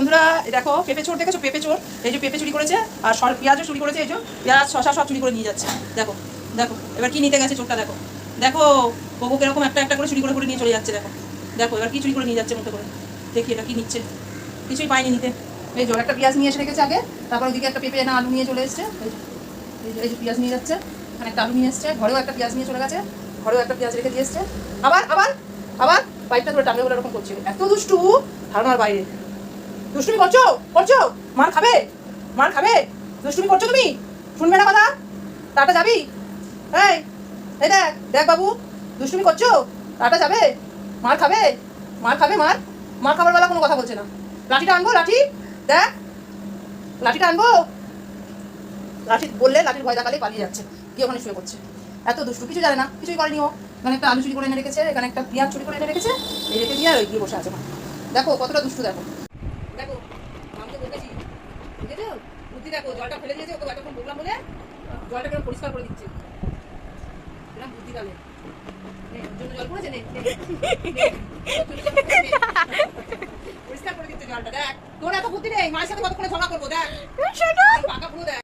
বন্ধুরা দেখো পেঁপে চোর দেখেছো, পেঁপে চোর। এই যে পেঁপে চুরি করেছে আর পেঁয়াজও চুরি করেছে। এই যে পেঁয়াজ শশা সব চুরি করে নিয়ে যাচ্ছে। দেখো দেখো এবার কি নিতে গেছে চোরটা। দেখো দেখো বউ কিরকম একটা একটা করে চুরি করে নিয়ে চলে যাচ্ছে। দেখো দেখো এবার কি চুরি করে নিয়ে যাচ্ছে মতো করে। দেখি এটা কি নিচ্ছে, কিছুই পাইনি নিতে। এই যে একটা পেঁয়াজ নিয়ে এসে রেখেছে আগে, তারপর ওদিকে একটা পেঁপে না আলু নিয়ে চলে এসছে। এই যে পেঁয়াজ নিয়ে যাচ্ছে, এখানে একটা আলু নিয়ে এসছে, ঘরেও একটা পেঁয়াজ নিয়ে চলে গেছে, ঘরেও একটা পেঁয়াজ রেখে দিয়ে এসছে। আবার আবার আবার পাইপটা ধরে টানবে বলে এরকম করছে। এত দুষ্টু ধারণার বাইরে। দুষ্টুমি করছো করছো, মার খাবে মার খাবে। দুষ্টুমি করছো তুমি, শুনবে না কথা। টাটা যাবি? এই এই দেখ দেখ বাবু, দুষ্টুমি করছো, টাটা যাবে, মার খাবে মার খাবে। মার মার খাবার বেলা কোনো কথা বলছে না। লাঠিটা আনবো, লাঠি দেখ, লাঠিটা আনবো। লাঠি বললে লাঠির ভয় দেখালেই পালিয়ে যাচ্ছে, গিয়ে ওখানে শুয়ে পড়ছে। এত দুষ্টু, কিছু জানে না, কিছুই করেনি ও। এখানে একটা আলু চুরি করে এনে রেখেছে, এখানে একটা পেঁয়াজ চুরি করে এনে রেখেছে, এই রেখে দিয়ে আর ওই গিয়ে বসে আছে। দেখো কতটা দুষ্টু। দেখো দেখো আমি তো বলেছি, বুঝেছো বুদ্ধি। দেখো জলটা ফেলে দিয়েছে, ওকে এতক্ষণ বললাম বলে জলটা কেন পরিষ্কার করে দিচ্ছে। এরকম বুদ্ধি তাহলে জন্য জল পড়েছে, পরিষ্কার করে দিচ্ছে জলটা। দেখ তোর এত বুদ্ধি নেই, মায়ের সাথে কতক্ষণে ঝগড়া করবো। দেখ পাকা পুরো দেখ।